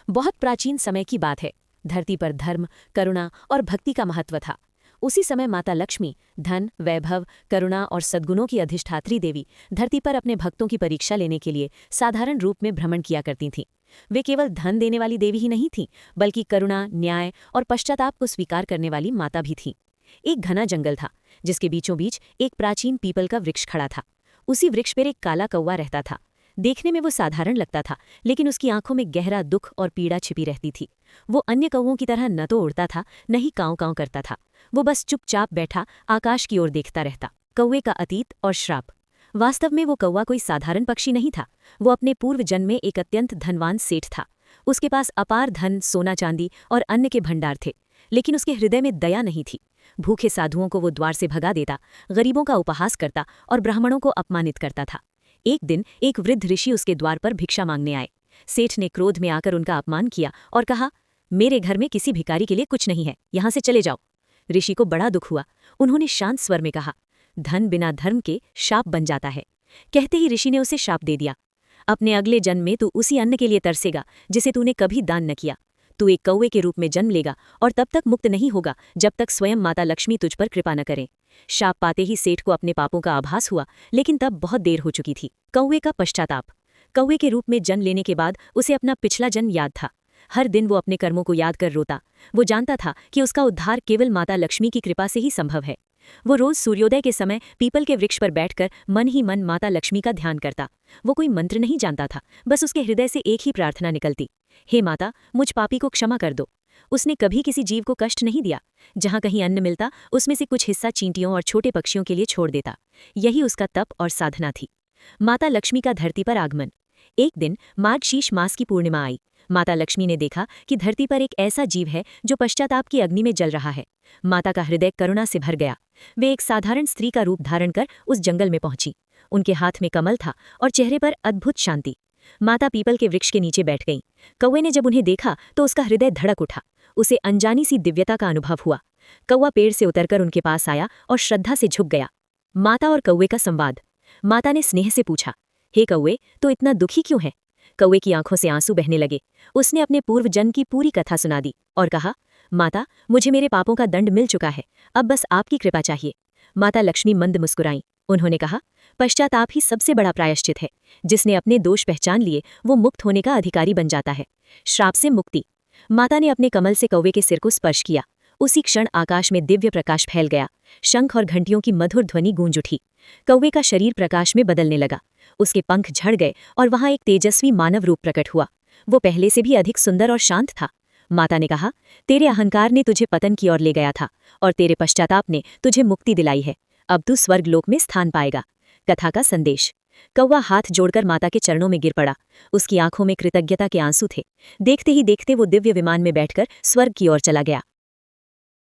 बहुत प्राचीन समय की बात है। धरती पर धर्म, करुणा और भक्ति का महत्व था। उसी समय माता लक्ष्मी धन, वैभव, करुणा और सद्गुणों की अधिष्ठात्री देवी धरती पर अपने भक्तों की परीक्षा लेने के लिए साधारण रूप में भ्रमण किया करती थीं। वे केवल धन देने वाली देवी ही नहीं थीं, बल्कि करुणा, न्याय और पश्चाताप को स्वीकार करने वाली माता भी थीं। एक घना जंगल था, जिसके बीचों बीच एक प्राचीन पीपल का वृक्ष खड़ा था। उसी वृक्ष पर एक काला कौवा रहता था। देखने में वो साधारण लगता था, लेकिन उसकी आंखों में गहरा दुख और पीड़ा छिपी रहती थी। वो अन्य कौवों की तरह न तो उड़ता था, न ही काँव काँव करता था। वो बस चुपचाप बैठा आकाश की ओर देखता रहता। कौवे का अतीत और श्राप। वास्तव में वो कौवा कोई साधारण पक्षी नहीं था। वो अपने पूर्व जन्म में एक अत्यंत धनवान सेठ था। उसके पास अपार धन, सोना चांदी और अन्न के भंडार थे, लेकिन उसके हृदय में दया नहीं थी। भूखे साधुओं को वो द्वार से भगा देता, गरीबों का उपहास करता और ब्राह्मणों को अपमानित करता था। एक दिन एक वृद्ध ऋषि उसके द्वार पर भिक्षा मांगने आए। सेठ ने क्रोध में आकर उनका अपमान किया और कहा, मेरे घर में किसी भिखारी के लिए कुछ नहीं है, यहाँ से चले जाओ। ऋषि को बड़ा दुख हुआ। उन्होंने शांत स्वर में कहा, धन बिना धर्म के शाप बन जाता है। कहते ही ऋषि ने उसे शाप दे दिया, अपने अगले जन्म में तू उसी अन्न के लिए तरसेगा जिसे तूने कभी दान न किया। तू एक कौवे के रूप में जन्म लेगा और तब तक मुक्त नहीं होगा जब तक स्वयं माता लक्ष्मी तुझ पर कृपा न करे। शाप पाते ही सेठ को अपने पापों का आभास हुआ, लेकिन तब बहुत देर हो चुकी थी। कौवे का पश्चाताप। कौवे के रूप में जन्म लेने के बाद उसे अपना पिछला जन्म याद था। हर दिन वो अपने कर्मों को याद कर रोता। वो जानता था कि उसका उद्धार केवल माता लक्ष्मी की कृपा से ही संभव है। वो रोज सूर्योदय के समय पीपल के वृक्ष पर बैठकर मन ही मन माता लक्ष्मी का ध्यान करता। वो कोई मंत्र नहीं जानता था, बस उसके हृदय से एक ही प्रार्थना निकलती, हे माता, मुझ पापी को क्षमा कर दो। उसने कभी किसी जीव को कष्ट नहीं दिया। जहाँ कहीं अन्न मिलता, उसमें से कुछ हिस्सा चींटियों और छोटे पक्षियों के लिए छोड़ देता। यही उसका तप और साधना थी। माता लक्ष्मी का धरती पर आगमन। एक दिन मार्गशीर्ष मास की पूर्णिमा आई। माता लक्ष्मी ने देखा कि धरती पर एक ऐसा जीव है जो पश्चाताप की अग्नि में जल रहा है। माता का हृदय करुणा से भर गया। वे एक साधारण स्त्री का रूप धारण कर उस जंगल में पहुंची। उनके हाथ में कमल था और चेहरे पर अद्भुत शांति। माता पीपल के वृक्ष के नीचे बैठ गईं। कौवे ने जब उन्हें देखा तो उसका हृदय धड़क उठा। उसे अनजानी सी दिव्यता का अनुभव हुआ। कौवा पेड़ से उतरकर उनके पास आया और श्रद्धा से झुक गया। माता और कौवे का संवाद। माता ने स्नेह से पूछा, हे कौवे, तो इतना दुखी क्यों है? कौवे की आंखों से आंसू बहने लगे। उसने अपने पूर्व जन्म की पूरी कथा सुना दी और कहा, माता, मुझे मेरे पापों का दंड मिल चुका है, अब बस आपकी कृपा चाहिए। माता लक्ष्मी मंद मुस्कुराईं। उन्होंने कहा, पश्चाताप ही सबसे बड़ा प्रायश्चित है। जिसने अपने दोष पहचान लिए वो मुक्त होने का अधिकारी बन जाता है। श्राप से मुक्ति। माता ने अपने कमल से कौवे के सिर को स्पर्श किया। उसी क्षण आकाश में दिव्य प्रकाश फैल गया। शंख और घंटियों की मधुर ध्वनि गूंज उठी। कौवे का शरीर प्रकाश में बदलने लगा। उसके पंख झड़ गए और वहां एक तेजस्वी मानव रूप प्रकट हुआ। वो पहले से भी अधिक सुंदर और शांत था। माता ने कहा, तेरे अहंकार ने तुझे पतन की ओर ले गया था और तेरे पश्चाताप ने तुझे मुक्ति दिलाई है। अब तू स्वर्ग लोक में स्थान पाएगा। कथा का संदेश। कौवा हाथ जोड़कर माता के चरणों में गिर पड़ा। उसकी आंखों में कृतज्ञता के आंसू थे। देखते ही देखते वो दिव्य विमान में बैठकर स्वर्ग की ओर चला गया।